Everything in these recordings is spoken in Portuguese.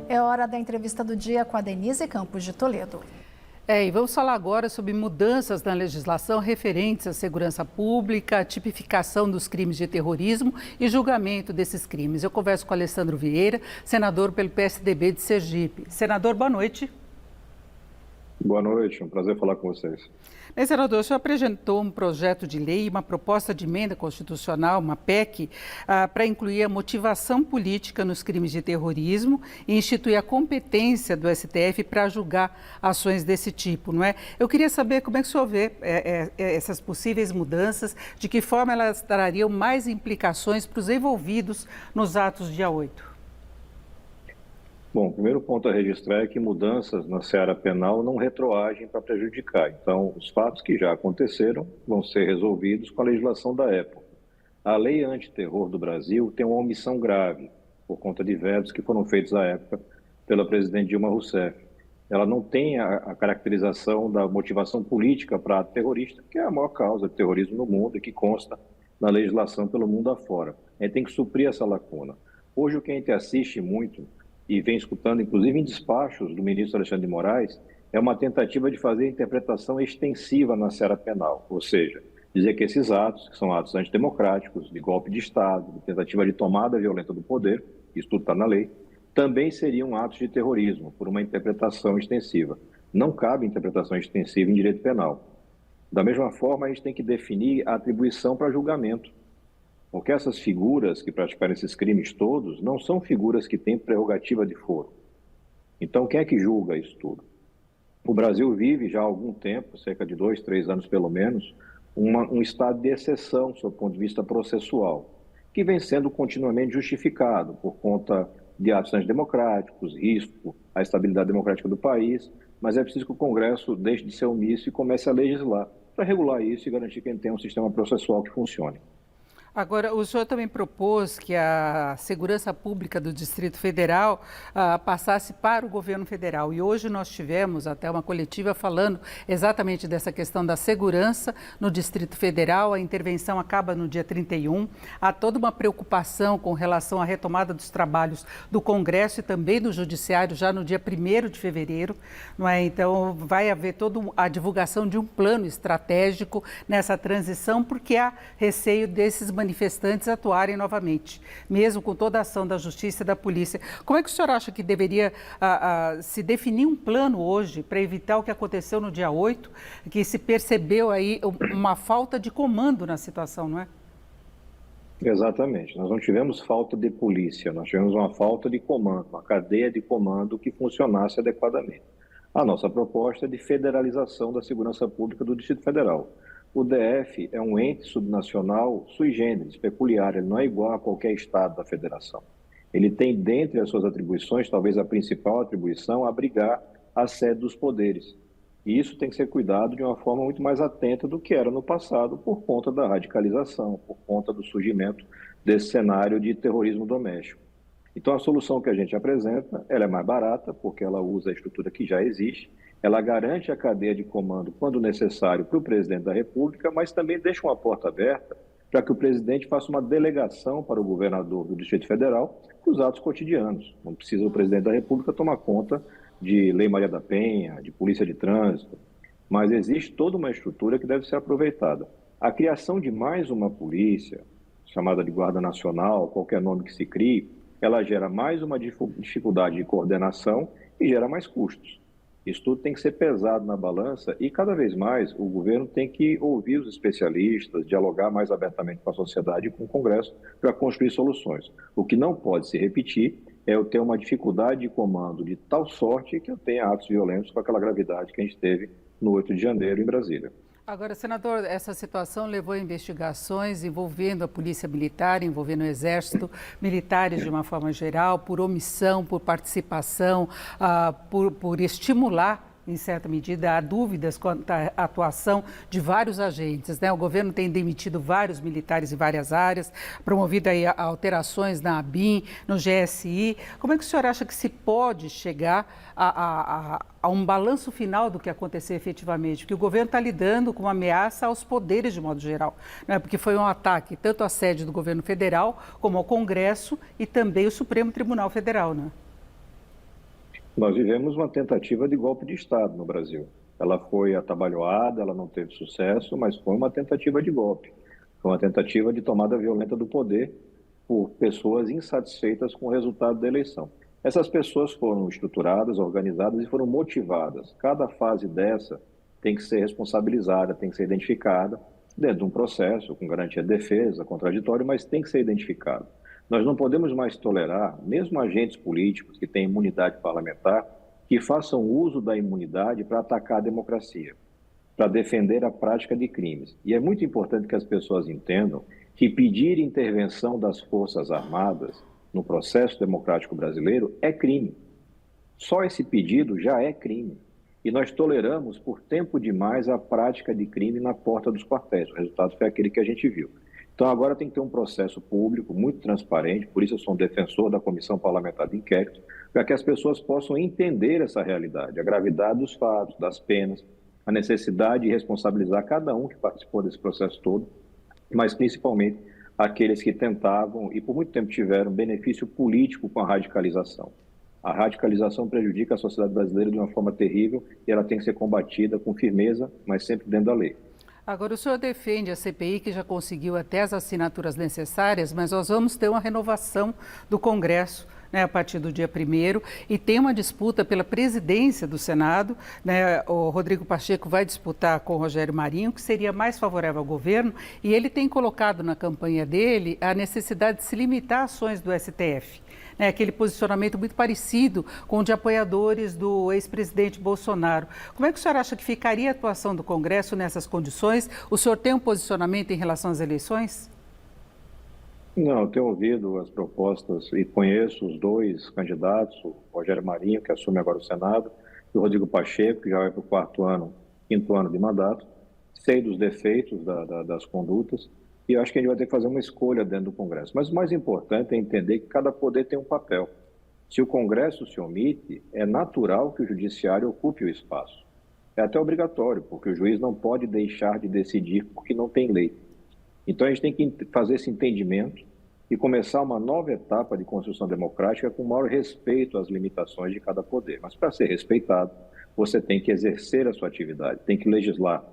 É hora da entrevista do dia com a Denise Campos de Toledo. E vamos falar agora sobre mudanças na legislação referentes à segurança pública, a tipificação dos crimes de terrorismo e julgamento desses crimes. Eu converso com Alessandro Vieira, senador pelo PSDB de Sergipe. Senador, boa noite. Boa noite, é um prazer falar com vocês. Senador, o senhor apresentou um projeto de lei, uma proposta de emenda constitucional, uma PEC, para incluir a motivação política nos crimes de terrorismo e instituir a competência do STF para julgar ações desse tipo, não é? Eu queria saber como é que o senhor vê essas possíveis mudanças, de que forma elas trariam mais implicações para os envolvidos nos atos do dia 8. Bom, o primeiro ponto a registrar é que mudanças na seara penal não retroagem para prejudicar. Então, os fatos que já aconteceram vão ser resolvidos com a legislação da época. A lei antiterror do Brasil tem uma omissão grave, por conta de vetos que foram feitos à época pela presidente Dilma Rousseff. Ela não tem a caracterização da motivação política para ato terrorista, que é a maior causa de terrorismo no mundo e que consta na legislação pelo mundo afora. A gente tem que suprir essa lacuna. Hoje, o que a gente assiste muito e vem escutando, inclusive em despachos do ministro Alexandre de Moraes, é uma tentativa de fazer interpretação extensiva na seara penal, ou seja, dizer que esses atos, que são atos antidemocráticos, de golpe de Estado, de tentativa de tomada violenta do poder, isso tudo está na lei, também seriam atos de terrorismo, por uma interpretação extensiva. Não cabe interpretação extensiva em direito penal. Da mesma forma, a gente tem que definir a atribuição para julgamento. Porque essas figuras que praticaram esses crimes todos não são figuras que têm prerrogativa de foro. Então, quem é que julga isso tudo? O Brasil vive já há algum tempo, cerca de 2, 3 anos pelo menos, um estado de exceção, sob o ponto de vista processual, que vem sendo continuamente justificado por conta de atos antidemocráticos, risco à estabilidade democrática do país, mas é preciso que o Congresso deixe de ser omisso e comece a legislar para regular isso e garantir que a gente tenha um sistema processual que funcione. Agora, o senhor também propôs que a segurança pública do Distrito Federal passasse para o governo federal. E hoje nós tivemos até uma coletiva falando exatamente dessa questão da segurança no Distrito Federal. A intervenção acaba no dia 31. Há toda uma preocupação com relação à retomada dos trabalhos do Congresso e também do Judiciário já no dia 1º de fevereiro. Não é? Então, vai haver toda a divulgação de um plano estratégico nessa transição, porque há receio desses manifestantes atuarem novamente, mesmo com toda a ação da Justiça e da Polícia. Como é que o senhor acha que deveria se definir um plano hoje para evitar o que aconteceu no dia 8, que se percebeu aí uma falta de comando na situação, não é? Exatamente. Nós não tivemos falta de polícia, nós tivemos uma falta de comando, uma cadeia de comando que funcionasse adequadamente. A nossa proposta é de federalização da segurança pública do Distrito Federal. O DF é um ente subnacional sui generis, peculiar, ele não é igual a qualquer estado da federação. Ele tem, dentre as suas atribuições, talvez a principal atribuição, abrigar a sede dos poderes. E isso tem que ser cuidado de uma forma muito mais atenta do que era no passado, por conta da radicalização, por conta do surgimento desse cenário de terrorismo doméstico. Então, a solução que a gente apresenta, ela é mais barata, porque ela usa a estrutura que já existe, ela garante a cadeia de comando, quando necessário, para o presidente da República, mas também deixa uma porta aberta para que o presidente faça uma delegação para o governador do Distrito Federal para os atos cotidianos. Não precisa o presidente da República tomar conta de Lei Maria da Penha, de Polícia de Trânsito, mas existe toda uma estrutura que deve ser aproveitada. A criação de mais uma polícia, chamada de Guarda Nacional, qualquer nome que se crie, ela gera mais uma dificuldade de coordenação e gera mais custos. Isso tudo tem que ser pesado na balança e, cada vez mais, o governo tem que ouvir os especialistas, dialogar mais abertamente com a sociedade e com o Congresso para construir soluções. O que não pode se repetir é eu ter uma dificuldade de comando de tal sorte que eu tenha atos violentos com aquela gravidade que a gente teve no 8 de janeiro em Brasília. Agora, senador, essa situação levou a investigações envolvendo a Polícia Militar, envolvendo o Exército, militares de uma forma geral, por omissão, por participação, por estimular, em certa medida, há dúvidas quanto à atuação de vários agentes, né? O governo tem demitido vários militares em várias áreas, promovido aí alterações na ABIN, no GSI. Como é que o senhor acha que se pode chegar a um balanço final do que aconteceu efetivamente? Porque o governo está lidando com uma ameaça aos poderes de modo geral, né? Porque foi um ataque tanto à sede do governo federal, como ao Congresso e também o Supremo Tribunal Federal, né? Nós vivemos uma tentativa de golpe de Estado no Brasil. Ela foi atabalhoada, ela não teve sucesso, mas foi uma tentativa de golpe. Foi uma tentativa de tomada violenta do poder por pessoas insatisfeitas com o resultado da eleição. Essas pessoas foram estruturadas, organizadas e foram motivadas. Cada fase dessa tem que ser responsabilizada, tem que ser identificada dentro de um processo com garantia de defesa, contraditório, mas tem que ser identificado. Nós não podemos mais tolerar, mesmo agentes políticos que têm imunidade parlamentar, que façam uso da imunidade para atacar a democracia, para defender a prática de crimes. E é muito importante que as pessoas entendam que pedir intervenção das Forças Armadas no processo democrático brasileiro é crime. Só esse pedido já é crime. E nós toleramos por tempo demais a prática de crime na porta dos quartéis. O resultado foi aquele que a gente viu. Então, agora tem que ter um processo público muito transparente, por isso eu sou um defensor da Comissão Parlamentar de Inquérito, para que as pessoas possam entender essa realidade, a gravidade dos fatos, das penas, a necessidade de responsabilizar cada um que participou desse processo todo, mas principalmente aqueles que tentavam e por muito tempo tiveram benefício político com a radicalização. A radicalização prejudica a sociedade brasileira de uma forma terrível e ela tem que ser combatida com firmeza, mas sempre dentro da lei. Agora, o senhor defende a CPI, que já conseguiu até as assinaturas necessárias, mas nós vamos ter uma renovação do Congresso, né, a partir do dia 1º, e tem uma disputa pela presidência do Senado, né, o Rodrigo Pacheco vai disputar com o Rogério Marinho, que seria mais favorável ao governo, e ele tem colocado na campanha dele a necessidade de se limitar a ações do STF. Né, aquele posicionamento muito parecido com o de apoiadores do ex-presidente Bolsonaro. Como é que o senhor acha que ficaria a atuação do Congresso nessas condições? O senhor tem um posicionamento em relação às eleições? Não, eu tenho ouvido as propostas e conheço os dois candidatos, o Rogério Marinho, que assume agora o Senado, e o Rodrigo Pacheco, que já vai para o quinto ano de mandato. Sei dos defeitos das condutas. E eu acho que a gente vai ter que fazer uma escolha dentro do Congresso. Mas o mais importante é entender que cada poder tem um papel. Se o Congresso se omite, é natural que o Judiciário ocupe o espaço. É até obrigatório, porque o juiz não pode deixar de decidir porque não tem lei. Então a gente tem que fazer esse entendimento e começar uma nova etapa de construção democrática com maior respeito às limitações de cada poder. Mas para ser respeitado, você tem que exercer a sua atividade, tem que legislar.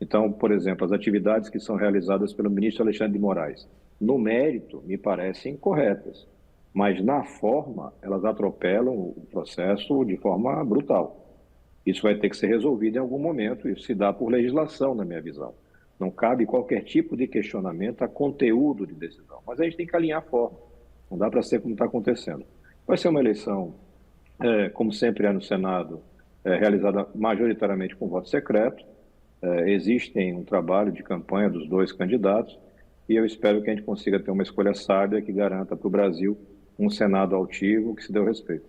Então, por exemplo, as atividades que são realizadas pelo ministro Alexandre de Moraes, no mérito, me parecem corretas, mas na forma, elas atropelam o processo de forma brutal. Isso vai ter que ser resolvido em algum momento, isso se dá por legislação, na minha visão. Não cabe qualquer tipo de questionamento a conteúdo de decisão, mas a gente tem que alinhar a forma, não dá para ser como está acontecendo. Vai ser uma eleição, como sempre é no Senado, realizada majoritariamente com voto secreto. Existem um trabalho de campanha dos dois candidatos e eu espero que a gente consiga ter uma escolha sábia que garanta para o Brasil um Senado altivo que se dê o respeito.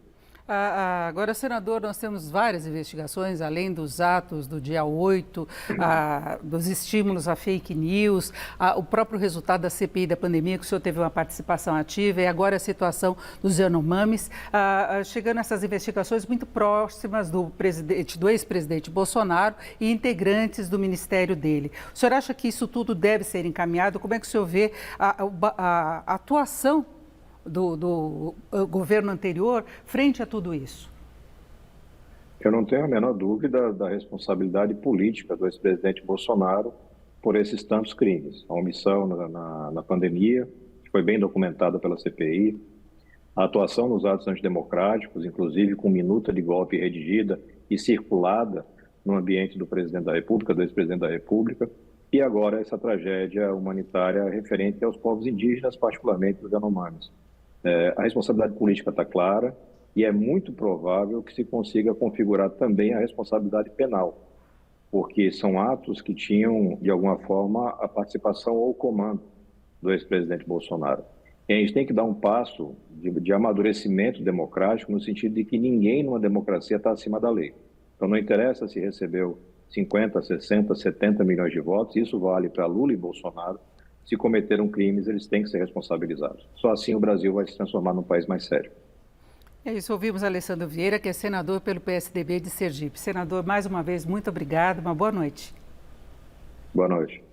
Agora, senador, nós temos várias investigações, além dos atos do dia 8, dos estímulos a fake news, o próprio resultado da CPI da pandemia, que o senhor teve uma participação ativa, e agora a situação dos Yanomamis, chegando essas investigações muito próximas do ex-presidente Bolsonaro e integrantes do ministério dele. O senhor acha que isso tudo deve ser encaminhado? Como é que o senhor vê a atuação do governo anterior frente a tudo isso? Eu não tenho a menor dúvida da responsabilidade política do ex-presidente Bolsonaro por esses tantos crimes. A omissão na pandemia, que foi bem documentada pela CPI, a atuação nos atos antidemocráticos, inclusive com minuta de golpe redigida e circulada no ambiente do presidente da República, do ex-presidente da República, e agora essa tragédia humanitária referente aos povos indígenas, particularmente dos Yanomamis. A responsabilidade política está clara e é muito provável que se consiga configurar também a responsabilidade penal, porque são atos que tinham, de alguma forma, a participação ou o comando do ex-presidente Bolsonaro. E a gente tem que dar um passo de amadurecimento democrático no sentido de que ninguém numa democracia está acima da lei. Então não interessa se recebeu 50, 60, 70 milhões de votos, isso vale para Lula e Bolsonaro. Se cometeram crimes, eles têm que ser responsabilizados. Só assim o Brasil vai se transformar num país mais sério. É isso, ouvimos Alessandro Vieira, que é senador pelo PSDB de Sergipe. Senador, mais uma vez, muito obrigado, uma boa noite. Boa noite.